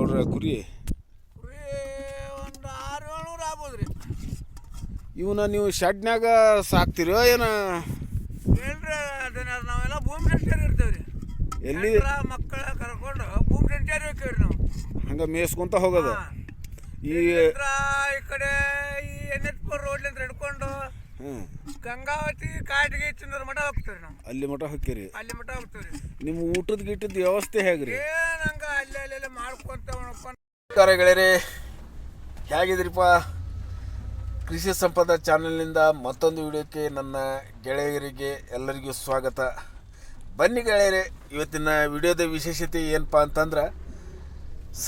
ನೋಡ್ರಿ ಕುರಿ ಕುರಿ ಒಂದು 600-700 ಆಗ್ಬೋದು ರೀ. ಇವನ್ನ ನೀವು ಶೆಡ್ನ್ಯಾಗ ಸಾಕ್ತಿರೋ ಏನ? ಏನ್ರಿ ಅದನ್ನ ನಾವೆಲ್ಲ ಭೂಮಿ ಸಂಚಾರಿ ಇರ್ತೇವೆ ರೀ. ಎಲ್ಲಿ ಮಕ್ಕಳ ಕರ್ಕೊಂಡು ಭೂಮಿ ಸಂಚಾರಿ ಹೋಗ್ತೇವೆ ರೀ ನಾವು. ಹಂಗೆ ಮೇಯ್ಸ್ಕೊಂತ ಹೋಗೋದು. ಈ ಕಡೆ ಈ NH4 ರೋಡ್ಲಿಂದ ಹಿಡ್ಕೊಂಡು ಗಂಗಾವತಿ ಕಾಟಿಗೆ ಚಿನ್ನೂರು ಮಠ ಹೋಗ್ತೇವೆ ನಾವು. ಅಲ್ಲಿ ಮಠ ಹೋಗ್ತೀರಿ? ಅಲ್ಲಿ ಮಠ ಹೋಗ್ತೇವೆ ರೀ. ನಿಮ್ಮ ಊಟದ ಗಿಟ್ಟದ ವ್ಯವಸ್ಥೆ ಹೇಗ್ರಿ? ಏನಂಗ ಅಲ್ಲೆಲ್ಲ ಮಾಡ್ಕೊಂತ ಗೆಳೆಯರೆ, ಹೇಗಿದ್ರಿಪ್ಪ? ಕೃಷಿ ಸಂಪದ ಚಾನಲ್ನಿಂದ ಮತ್ತೊಂದು ವಿಡಿಯೋಕ್ಕೆ ನನ್ನ ಗೆಳೆಯರಿಗೆ ಎಲ್ಲರಿಗೂ ಸ್ವಾಗತ. ಬನ್ನಿ ಗೆಳೆಯರೆ, ಇವತ್ತಿನ ವಿಡಿಯೋದ ವಿಶೇಷತೆ ಏನಪ್ಪ ಅಂತಂದ್ರೆ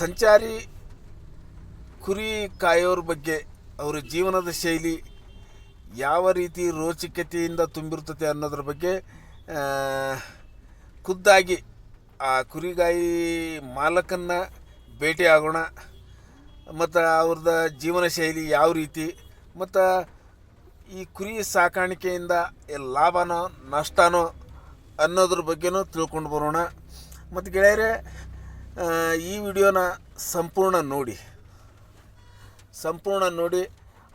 ಸಂಚಾರಿ ಕುರಿ ಕಾಯೋರ ಬಗ್ಗೆ, ಅವರ ಜೀವನದ ಶೈಲಿ ಯಾವ ರೀತಿ ರೋಚಕತೆಯಿಂದ ತುಂಬಿರ್ತದೆ ಅನ್ನೋದ್ರ ಬಗ್ಗೆ ಖುದ್ದಾಗಿ ಆ ಕುರಿಗಾಯಿ ಮಾಲಕನ್ನು ಭೇಟಿ ಆಗೋಣ. ಮತ್ತು ಅವ್ರದ್ದು ಜೀವನ ಶೈಲಿ ಯಾವ ರೀತಿ, ಮತ್ತು ಈ ಕುರಿ ಸಾಕಾಣಿಕೆಯಿಂದ ಲಾಭನೋ ನಷ್ಟನೋ ಅನ್ನೋದ್ರ ಬಗ್ಗೆನೂ ತಿಳ್ಕೊಂಡು ಬರೋಣ. ಮತ್ತು ಗೆಳೆಯರೆ, ಈ ವಿಡಿಯೋನ ಸಂಪೂರ್ಣ ನೋಡಿ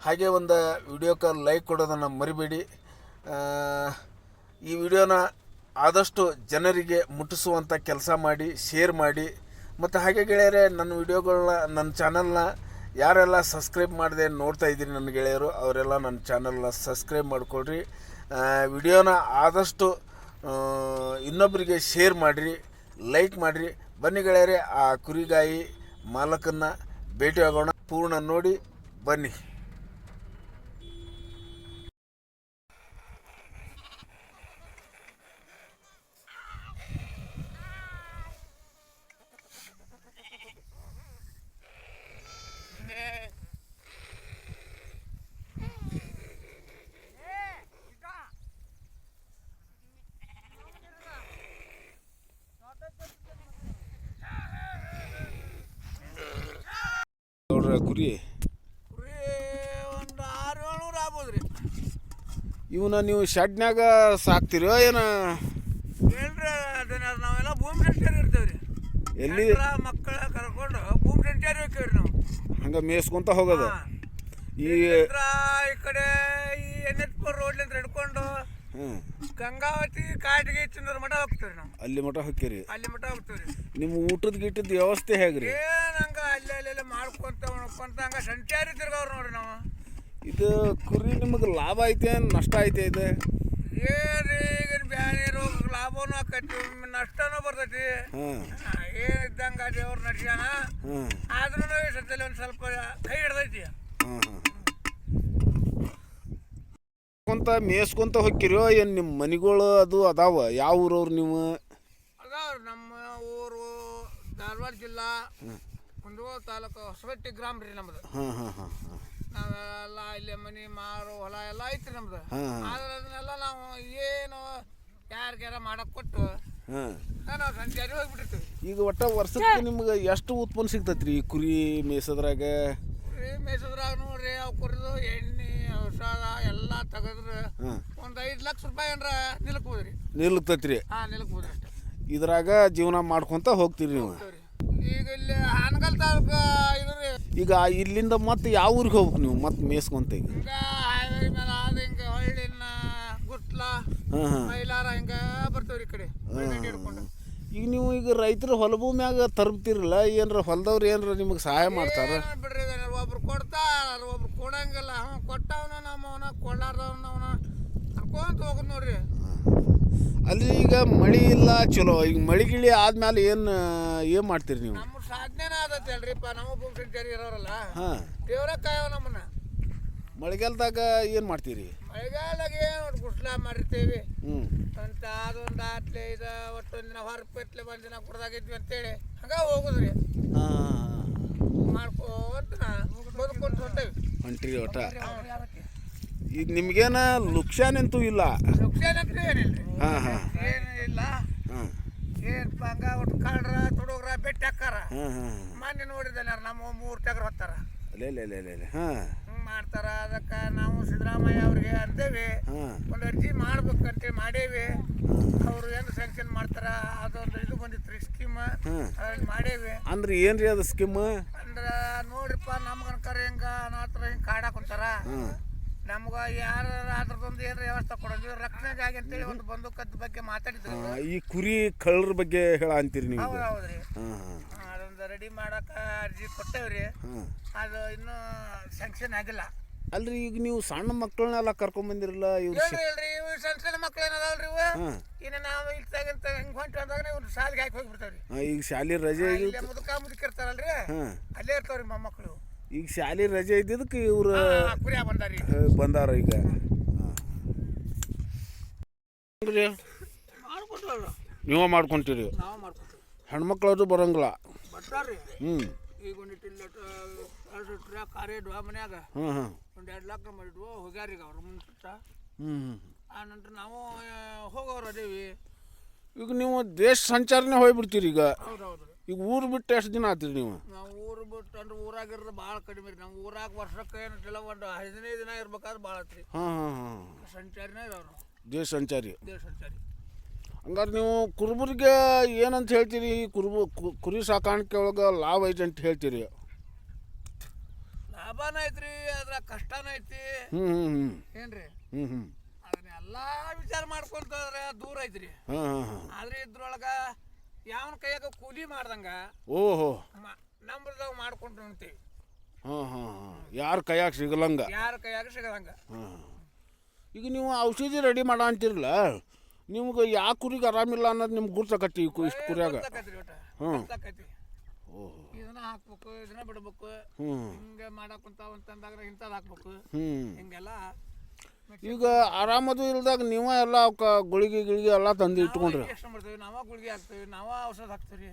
ಹಾಗೆ ಒಂದು ವಿಡಿಯೋಕ್ಕೆ ಲೈಕ್ ಕೊಡೋದನ್ನು ಮರಿಬೇಡಿ. ಈ ವಿಡಿಯೋನ ಆದಷ್ಟು ಜನರಿಗೆ ಮುಟ್ಟಿಸುವಂಥ ಕೆಲಸ ಮಾಡಿ, ಶೇರ್ ಮಾಡಿ. ಮತ್ತು ಹಾಗೆ ಗೆಳೆಯರೆ, ನನ್ನ ವಿಡಿಯೋಗಳನ್ನ, ನನ್ನ ಚಾನಲ್ನ ಯಾರೆಲ್ಲ ಸಬ್ಸ್ಕ್ರೈಬ್ ಮಾಡದೆ ನೋಡ್ತಾ ಇದ್ದೀರಿ ನನ್ನ ಗೆಳೆಯರು, ಅವರೆಲ್ಲ ನನ್ನ ಚಾನಲ್ನ ಸಬ್ಸ್ಕ್ರೈಬ್ ಮಾಡಿಕೊಡ್ರಿ. ವಿಡಿಯೋನ ಆದಷ್ಟು ಇನ್ನೊಬ್ಬರಿಗೆ ಶೇರ್ ಮಾಡಿರಿ, ಲೈಕ್ ಮಾಡಿರಿ. ಬನ್ನಿ ಗೆಳೆಯರೆ, ಆ ಕುರಿಗಾಯಿ ಮಾಲಕನ್ನು ಭೇಟಿ ಆಗೋಣ. ಪೂರ್ಣ ನೋಡಿ ಬನ್ನಿ. ನೋಡ್ರಿ ಕುರಿ ಒಂದು 600-700 ಆಗ್ಬೋದು ರೀ. ಇವನ್ನ ನೀವು ಶೆಡ್ನ್ಯಾಗ ಸಾಕ್ತಿರೋ ಏನ? ಏನ್ರಿ ಅದನ್ನ ನಾವೆಲ್ಲ ಭೂಮಿ ಸಂಚಾರಿ ಇರ್ತೇವೆ ರೀ. ಎಲ್ಲಿ ಮಕ್ಕಳ ಕರ್ಕೊಂಡು ಭೂಮಿ ಸಂಚಾರಿ ಹೋಗ್ತೇವೆ ರೀ ನಾವು. ಹಂಗೆ ಮೇಯ್ಸ್ಕೊಂತ ಹೋಗೋದು. ಈ ಕಡೆ ಈ NH4 ರೋಡ್ಲಿಂದ ಹಿಡ್ಕೊಂಡು ಗಂಗಾವತಿ ಕಾಟಿಗೆ ಚಿನ್ನೂರು ಮಠ ಹೋಗ್ತೇವೆ ನಾವು. ಅಲ್ಲಿ ಮಠ ಹೋಗ್ತೀರಿ? ಅಲ್ಲಿ ಮಠ ಹೋಗ್ತೇವೆ ರೀ. ನಿಮ್ಮ ಊಟದ ಗಿಟ್ಟದ ವ್ಯವಸ್ಥೆ ಹೇಗ್ರಿ? ಏನಂಗ ಅಲ್ಲೆಲ್ಲ ಮಾಡ್ಕೊಂತ ಹಂಗ ಸಂಚಾರಿ ತಿರ್ಗವ್ರು ನೋಡ್ರಿ ನಾವು. ಇದು ಕುರಿ ನಿಮಗೆ ಲಾಭ ಐತೆ ನಷ್ಟ ಐತೆ? ಇದು ಏನ್ರಿ ಈಗಿನ ಬ್ಯಾನಿ ರೋಗ ಲಾಭನೂ ಆಕೈತಿ, ನಷ್ಟನೂ ಬರ್ತೈತಿ. ಏನ್ ಇದ್ದಂಗ ದೇವ್ರ ನಡ್ಸ್ಯಾನ, ಆದ್ರೂ ಸದ್ಯದಲ್ಲಿ ಒಂದು ಸ್ವಲ್ಪ ಕೈ ಹಿಡ್ದೈತಿ. ಕೊಂತ ಮೇಯ್ಸ್ಕೊಂತ ಹೋಗ್ಕಿರೋ ಏನು? ನಿಮ್ಮ ಮನೆಗಳು ಅದು ಅದಾವ? ಯಾವ ಊರವ್ರು ನೀವು? ಅದಾವ್ರಿ, ನಮ್ಮ ಊರು ಧಾರವಾಡ ಜಿಲ್ಲಾ ಕುಂದಗೋಳ ತಾಲೂಕು ಹೊಸಬಟ್ಟಿ ಗ್ರಾಮ ರೀ ನಮ್ದು. ನಾವೆಲ್ಲ ಇಲ್ಲಿ ಮನೆ ಮಾರು ಹೊಲ ಎಲ್ಲ ಐತ್ರಿ ನಮ್ದು. ಆದ್ರೆ ಅದನ್ನೆಲ್ಲ ನಾವು ಏನು ಯಾರಿಗಾರ ಮಾಡಕ್ ಕೊಟ್ಟು ನಾವು ಸಂಚಾರಿ ಹೋಗ್ಬಿಟ್ಟಿರ್ತೀವಿ. ಈಗ ಒಟ್ಟ ವರ್ಷಕ್ಕೆ ನಿಮ್ಗೆ ಎಷ್ಟು ಉತ್ಪನ್ನ ಸಿಗ್ತೈತ್ರಿ ಈ ಕುರಿ ಮೇಯ್ಸೋದ್ರಾಗ? ಕುರಿ ಮೇಯ್ಸೋದ್ರಾಗ ನೋಡ್ರಿ, ಅವು ಕುರಿದು ಎಣ್ಣೆ ಔಷಧ ಎಲ್ಲ ತೆಗೆದ್ರೆ ಒಂದು 5 ಲಕ್ಷ ರೂಪಾಯಿ ಏನ್ರ ನಿಲ್ಕ್ಬೋದ್ರಿ. ನಿಲ್ತೈತ್ರಿ? ನಿಲ್ಕ್ಬೋದ್ರಿ ಅಷ್ಟೇ. ಇದ್ರಾಗ ಜೀವನ ಮಾಡ್ಕೊಂತ ಹೋಗ್ತೀರಿ ನೀವು? ಈಗ ಇಲ್ಲಿ ಹಾನಗಲ್ ತಾಲೂಕು ಇದ್ರಿ. ಈಗ ಇಲ್ಲಿಂದ ಮತ್ತೆ ಯಾವ ಊರಿಗೆ ಹೋಗ್ಬೇಕು ನೀವು ಮತ್ತೆ ಮೇಯ್ಸ್ಕೊಂತ? ಈಗ ಹೈವೇ ಮೇಲೆ ಆದ ಹಿಂಗೆ ಹಳ್ಳಿನ ಗುಟ್ಲ ಮೈಲಾರ ಹಿಂಗೆ ಬರ್ತೇವ್ರಿ ಈ ಕಡೆ ಹಿಡ್ಕೊಂಡು. ಈಗ ನೀವು ಈಗ ರೈತರು ಹೊಲ ಭೂಮಿಯಾಗ ತರ್ಬ್ತಿರಲ್ಲ, ಏನ್ರ ಹೊಲದವ್ರು ಏನ್ರ ನಿಮಗೆ ಸಹಾಯ ಮಾಡ್ತಾರ? ಬಿಡ್ರಿ, ಒಬ್ರು ಕೊಡ್ತಾರ, ಒಬ್ರು ಕೊಡಂಗಿಲ್ಲ. ಕೊಟ್ಟವನ ನಮ್ಮವನ, ಕೊಡಾರ್ದವನ ಅವನ ಅನ್ಕೊಂತ ಹೋಗೋದು ನೋಡ್ರಿ. ಅಲ್ಲಿ ಈಗ ಮಳೆ ಇಲ್ಲ ಚಲೋ, ಈಗ ಮಳೆ ಗಿಳಿ ಆದ್ಮೇಲೆ ಏನು ಮಾಡ್ತೀರಿ ನೀವು? ನಮ್ಮ ಸಾಧನೆನ ಆದತ್ತೆ ಅಲ್ರಿಪ್ಪ, ನಮ್ಮ ಭೂಮಿ ಸಂಚಾರಿ ಇರೋರಲ್ಲ, ದೇವ್ರ ಕಾಯವ ನಮ್ಮನ್ನ. ಮಳೆಗಾಲದಾಗ ಏನು ಮಾಡ್ತೀರಿ? ಮಳೆಗಾಲದಾಗ ಏನು ಗುಡ್ಸ್ಲಾ ಮಾಡಿರ್ತೀವಿ ಅಂತ. ಅದೊಂದು ಆತ್ಲೆ ಇದು ಒಟ್ಟೊಂದು ದಿನ ಹೊರಪೆಟ್ಲೆ ಒಂದು ದಿನ ಕುಡ್ದಾಗಿದ್ವಿ ಅಂತೇಳಿ ಹಂಗ ಹೋಗುದ್ರಿ. ಮಾಡ್ಕೊಂತ ಬದುಕೊಂತ ಹೊಂಟ್ರಿ ಒಟ್ಟ. ಈಗ ನಿಮ್ಗೇನ ಲುಕ್ಷಾನಂತೂ ಇಲ್ಲ? ಲುಕ್ಷಾನಂತೂ ಏನಿಲ್ರಿ, ಏನು ಇಲ್ಲ. ಏನಪ್ಪ ಹಂಗ ಒಟ್ಟು ಕಾಡ್ರ ತುಡುಗ್ರ ಬೆಟ್ಟ ಹಾಕಾರ. ಮೊನ್ನೆ ನೋಡಿದ್ದಾನ ನಮ್ಮ 3 ಟಗರ್ ಹೊತ್ತಾರ. ಹಂಗೆ ಮಾಡ್ತಾರ ಅದಕ್ಕೆ ನಾವು ಸಿದ್ದರಾಮಯ್ಯ ಅವ್ರಿಗೆ ಅಂತೇವಿ ಹಾಂ ಒಂದು ಅರ್ಜಿ ಮಾಡ್ಬೇಕಂತೇಳಿ ಮಾಡೇವಿ ಅವರು ಏನು ಸ್ಯಾಂಕ್ಷನ್ ಮಾಡ್ತಾರ ಅದೊಂದು ಇದು ಬಂದಿತ್ತು ರೀ ಸ್ಕೀಮ್ ಅದ್ರಲ್ಲಿ ಮಾಡೇವಿ. ಅಂದ್ರೆ ಏನು ರೀ ಅದು ಸ್ಕೀಮ್? ಅಂದ್ರೆ ನೋಡ್ರಿಪ್ಪ ನಮ್ಮ ಕನಕರ ಹಿಂಗ ಅನಾಥರ ಹಿಂಗೆ ಕಾಡಾಕ್ ಕುಂತಾರ, ನಮ್ಗೆ ಯಾರು ಅದ್ರದೊಂದು ಏನು ವ್ಯವಸ್ಥೆ ಕೊಡೋದು ರಕ್ಷಣೆಗಾಗಿ ಅಂತೇಳಿ ಒಂದು ಬಂದೂಕದ ಬಗ್ಗೆ ಮಾತಾಡಿದ್ರು. ಈ ಕುರಿ ಕಳ್ಳರ ಬಗ್ಗೆ ಹೇಳ ಅಂತೀರಿ ನೀವು? ಹೌದು ಹೌದ್ರಿ. ಹಾಂ ಅದೊಂದು ರೆಡಿ ಮಾಡಕ್ಕೆ ಅರ್ಜಿ ಕೊಟ್ಟೇವ್ರಿ, ಅದು ಇನ್ನೂ ಸ್ಯಾಂಕ್ಷನ್ ಆಗಿಲ್ಲ. ಅಲ್ರಿ ಈಗ ನೀವು ಸಣ್ಣ ಮಕ್ಕಳನ್ನೆಲ್ಲ ಕರ್ಕೊಂಬಂದಿರಲ್ಲ ಇವ್ರು? ಇಲ್ರಿ ಇವು ಸಣ್ಣ ಸಣ್ಣ ಮಕ್ಳು ಏನದಾವಲ್ರಿ ಇವು, ಇನ್ನು ನಾವು ಇಲ್ತಾಗಿಂತ ಹಿಂಗೆ ಹೊಂಟು ಅಂದಾಗ ಇವ್ರು ಶಾಲೆಗೆ ಹಾಕಿ ಹೋಗ್ಬಿಡ್ತಾವ್ರಿ. ಈಗ ಶಾಲೆ ರಜೆ ಇಲ್ಲೇ ಮುದುಕಿರ್ತಾರಲ್ರಿ ಅಲ್ಲೇ ಇರ್ತಾವ್ರಿ ಮೊಮ್ಮಕ್ಕಳು. ಈಗ ಶಾಲೆ ರಜೆ ಇದ್ದಿದ್ದಕ್ಕೆ ಇವ್ರು ಕುರಿಯ ಬಂದಾರಿ ಬಂದಾರ ಈಗ. ನೀವ ಮಾಡ್ಕೊಂತೀರಿ? ನಾವು ಮಾಡ್ಕೊತೀವಿ. ಹೆಣ್ಮಕ್ಳದು ಬರಂಗಿಲ್ಲ? ಬರ್ತಾರ್ರಿ. ಈಗ ಒಂದಿಟ್ಟು ಕಾರ್ಯ ಇದ್ವ ಮನ್ಯಾಗ, ಒಂದು 2 ಲಕ್ಷ ಮಾಡಿದ್ವು ಹೋಗ್ಯಾರ ಈಗ ಅವ್ರು ಮುಂಚೆ. ಆ ನಂತರ ನಾವು ಹೋಗೋರು ಅದೇವಿ. ಈಗ ನೀವು ದೇಶ ಸಂಚಾರನೇ ಹೋಗ್ಬಿಡ್ತೀರಿ ಈಗ? ಹೌದೌದು. ಈಗ ಊರು ಬಿಟ್ಟು ಎಷ್ಟು ದಿನ ಆತೀರಿ ನೀವು? ನಾವು ಊರು ಬಿಟ್ಟು ಅಂದ್ರೆ ಊರಾಗಿರೋದು ಭಾಳ ಕಡಿಮೆ ರೀ. ನಮ್ಮ ಊರಾಗ ವರ್ಷಕ್ಕೆ ಏನಿಲ್ಲ ಒಂದು 15 ದಿನ ಇರ್ಬೇಕಾದ್ರೆ ಭಾಳ ಐತ್ರಿ. ಸಂಚಾರಿನೇ ಇರೋರು, ದೇಶ ಸಂಚಾರಿ. ದೇಶ ಸಂಚಾರಿ. ಹಂಗಾರೆ ನೀವು ಕುರುಬರಿಗೆ ಏನಂತ ಹೇಳ್ತೀರಿ? ಕುರಿ ಸಾಕಾಣಿಕೆ ಒಳಗೆ ಲಾಭ ಐತಿ ಅಂತ ಹೇಳ್ತೀರಿ? ಲಾಭನ ಐತ್ರಿ, ಅದ್ರ ಕಷ್ಟನ ಐತಿ. ಏನ್ರಿ ಅದನ್ನೆಲ್ಲ ವಿಚಾರ ಮಾಡ್ಕೊಂತಂದ್ರೆ ದೂರ ಐತ್ರಿ. ಆದ್ರೆ ಇದ್ರೊಳಗ ಯಾವನ ಕೈಯಾಗ ಕೂಲಿ ಮಾಡ್ದಂಗ ಓಹೋ ನಮ್ರದಾಗ ಮಾಡ್ಕೊಂಡು ಅಂತೀವಿ. ಯಾರ ಕೈಯಾಗ ಸಿಗಲಂಗ? ಯಾರ ಕೈಯಾಗ ಸಿಗದಂಗ. ಈಗ ನೀವು ಔಷಧಿ ರೆಡಿ ಮಾಡ ಅಂತಿರಲ್ಲ, ನಿಮ್ಗೆ ಯಾವ ಕುರಿಗೆ ಆರಾಮಿಲ್ಲ ಅನ್ನೋದು ನಿಮ್ಗೆ ಗುರ್ತಕತ್ತಿ ಇಷ್ಟು ಕುರಿಯಾಗ? ಇದನ್ನ ಹಾಕ್ಬೇಕು, ಇದನ್ನ ಬಿಡ್ಬೇಕು, ಹಿಂಗೆ ಮಾಡಕ್ ಕುಂತಾವ ಅಂತಂದಾಗ ಇಂಥದ್ದು ಹಾಕ್ಬೇಕು, ಹಿಂಗೆಲ್ಲ. ಈಗ ಆರಾಮದು ಇಲ್ದಾಗ ನೀವ ಎಲ್ಲ ಅವಕ್ಕೆ ಗುಳಿಗೆ ಎಲ್ಲ ತಂದು ಇಟ್ಕೊಂಡ್ರಿ? ಎಷ್ಟು ಮಾಡ್ತೀವಿ ನಾವ ಗುಳಿಗೆ ಹಾಕ್ತೀವಿ, ನಾವ ಔಷಧ ಹಾಕ್ತೀವಿ.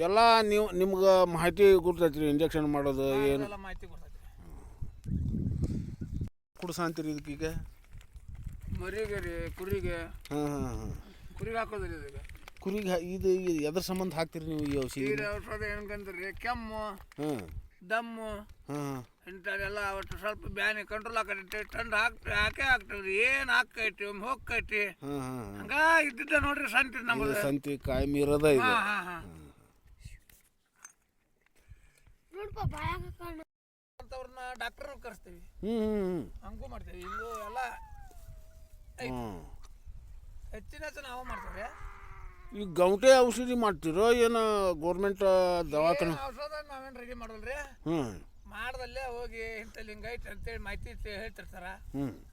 ಎಲ್ಲ ನೀವು ನಿಮ್ಗೆ ಮಾಹಿತಿ ಗುರ್ತೈತ್ರಿ? ಇಂಜೆಕ್ಷನ್ ಮಾಡೋದು ಏನು ಮಾಹಿತಿ ಗೊತ್ತೈತಿ. ಕುಡ್ಸಂತೀರಿ ಇದಕ್ಕೀಗ? ಮರಿಗೆ ರೀ, ಕುರಿಗೆ. ಕುರಿಗೆ ಹಾಕೋದ್ರಿ ಇದೀಗ. ಕುರಿಗೆ ಇದು ಎದ್ರ ಸಂಬಂಧ ಹಾಕ್ತೀರಿ ನೀವು ಈ ಔಷಧಿ? ಔಷಧ ಹೆಂಗಂದ್ರಿ ಕೆಮ್ಮು, ದಮ್ಮು ಇಂಥದೆಲ್ಲ ಒಟ್ಟು ಸ್ವಲ್ಪ ಬ್ಯಾನಿ ಕಂಟ್ರೋಲ್ ಆಕೈತಿ. ಟಂಡ್ ಹಾಕೇ ಹಾಕ್ತೇವ್ರಿ. ಏನು ಹಾಕೈತಿ ಒಮ್ಮೆ ಹೋಗ್ತೈತಿ. ಹಂಗ ಇದ್ದಿದ್ದ ನೋಡ್ರಿ ಸಂತಿ ನಮ್ಮದು. ಸಂತಿ ಕಾಯಂ ಇರೋದ ಇದು? ಅಂತವ್ರನ್ನ ಡಾಕ್ಟರ್ ಕರೆಸ್ತೀವಿ, ಹಂಗೂ ಮಾಡ್ತೇವಿ. ಹಿಂಗೂ ಎಲ್ಲ ಹೆಚ್ಚಿನ ನಾವು ಮಾಡ್ತೇವೆ. ಈಗ ಗೌಟೆ ಔಷಧಿ ಮಾಡ್ತೀರೋ ಏನು ಗೌರ್ಮೆಂಟ್ ದವಾಖಾನೆ? ಔಷಧ ನಾವೇನು ರೆಡಿ ಮಾಡೋಲ್ರಿ, ಮಾಡ್ದಲ್ಲೇ ಹೋಗಿ ಇಂಥಲ್ಲಿ ಹಿಂಗೈತೆ ಅಂತೇಳಿ ಮಾಹಿತಿ ಹೇಳ್ತಿರ್ತಾರ.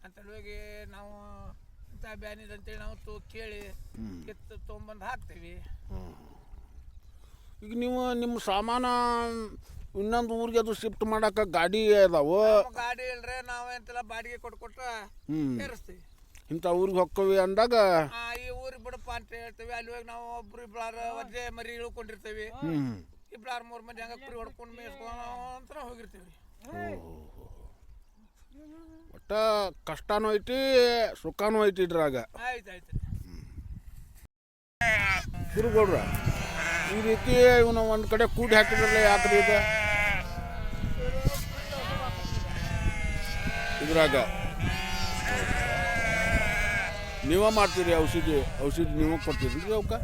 ಅಂತೇಳಿ ಹೋಗಿ ನಾವು ಇಂಥ ಬ್ಯಾನಿದ್ ಅಂತೇಳಿ ನಾವು ಕೇಳಿ ಕಿತ್ತು ತೊಗೊಂಬಂದು ಹಾಕ್ತೀವಿ. ಈಗ ನೀವು ನಿಮ್ಮ ಸಾಮಾನ ಇನ್ನೊಂದು ಊರಿಗೆ ಅದು ಶಿಫ್ಟ್ ಮಾಡಕ್ಕೆ ಗಾಡಿ ಅದಾವು? ಗಾಡಿ ಇಲ್ರಿ, ನಾವೆಂತೆಲ್ಲ ಬಾಡಿಗೆ ಕೊಟ್ಟು ಏರಿಸ್ತೀವಿ. ಇಂಥ ಊರಿಗೆ ಹೊಕ್ಕವಿ ಅಂದಾಗ ಈ ಊರಿಗೆ ಬಿಡಪ್ಪ ಅಂತ ಹೇಳ್ತೀವಿ. ಅಲ್ಲಿ ಹೋಗಿ ನಾವು ಒಬ್ರು ಇಬ್ಬರು ಒದ್ದೆ ಮರಿ ಇಳ್ಕೊಂಡಿರ್ತೀವಿ. 2-3 ಮಂದಿ ಹಂಗ ಕುರಿ ಹೊಡ್ಕೊಂಡು ಮೇಯಿಸ್ಕೊಂಡು ಅಂತ ಹೋಗಿರ್ತೀವಿ. ಒಟ್ಟ ಕಷ್ಟನೂ ಐತಿ ಸುಖನೂ ಐತಿ ಇದ್ರಾಗ. ಆಯ್ತು. ಗುರುಗೌಡ್ರ, ಈ ರೀತಿ ಇವನು ಒಂದು ಕಡೆ ಕೂಡಿ ಹಾಕಿದ್ರಲ್ಲ, ಯಾಕ್ರಿ ಇದು ಇದ್ರಾಗ ನೀವ ಮಾಡ್ತೀರಿ? ಔಷಧಿ ನೀವ ಕೊಡ್ತೀರಿ ಅವಕ್ಕೆ?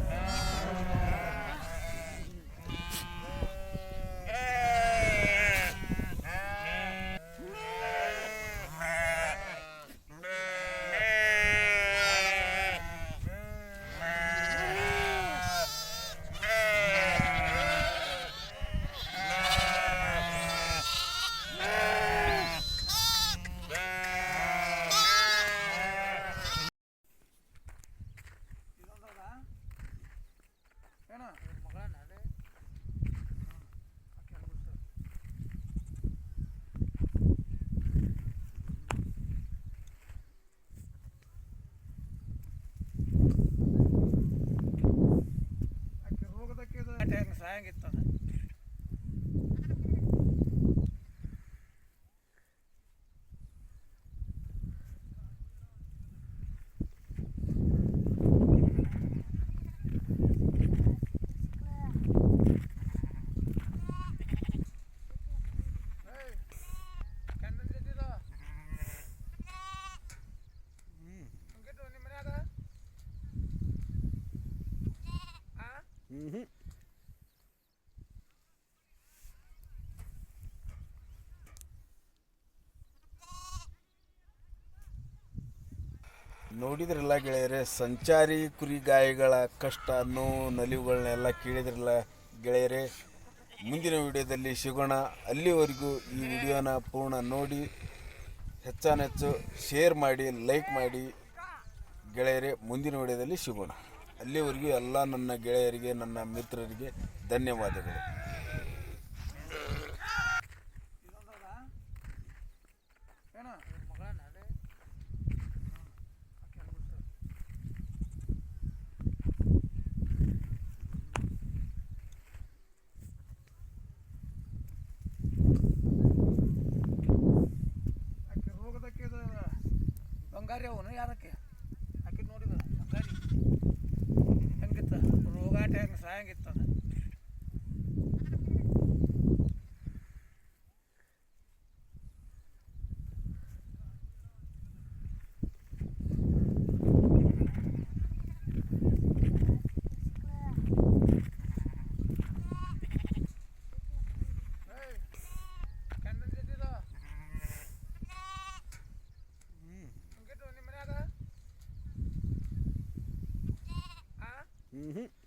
ಸಾಯಂಗಿತ್ತು. Hey. ನೋಡಿದ್ರಲ್ಲ ಗೆಳೆಯರೆ, ಸಂಚಾರಿ ಕುರಿಗಾಯಿಗಳ ಕಷ್ಟ ನೋವು ನಲಿವುಗಳನ್ನೆಲ್ಲ ಕೇಳಿದ್ರಲ್ಲ ಗೆಳೆಯರೆ. ಮುಂದಿನ ವಿಡಿಯೋದಲ್ಲಿ ಸಿಗೋಣ. ಅಲ್ಲಿವರೆಗೂ ಈ ವಿಡಿಯೋನ ಪೂರ್ಣ ನೋಡಿ, ಹೆಚ್ಚಾನೆಚ್ಚು ಶೇರ್ ಮಾಡಿ, ಲೈಕ್ ಮಾಡಿ ಗೆಳೆಯರೆ. ಮುಂದಿನ ವಿಡಿಯೋದಲ್ಲಿ ಸಿಗೋಣ. ಅಲ್ಲಿವರೆಗೂ ಎಲ್ಲ ನನ್ನ ಗೆಳೆಯರಿಗೆ, ನನ್ನ ಮಿತ್ರರಿಗೆ ಧನ್ಯವಾದಗಳು. ಬಂಗಾರಿ ಅವನು ಯಾರಕ್ಕೆ ಆಕೆ ನೋಡಿದ ಬಂಗಾರಿ ಹೆಂಗಿತ್ತ ರೋಗಾಟ ಹೆಂಗೆ ಸಾಯಂಗಿತ್ತದ. Mm-hmm.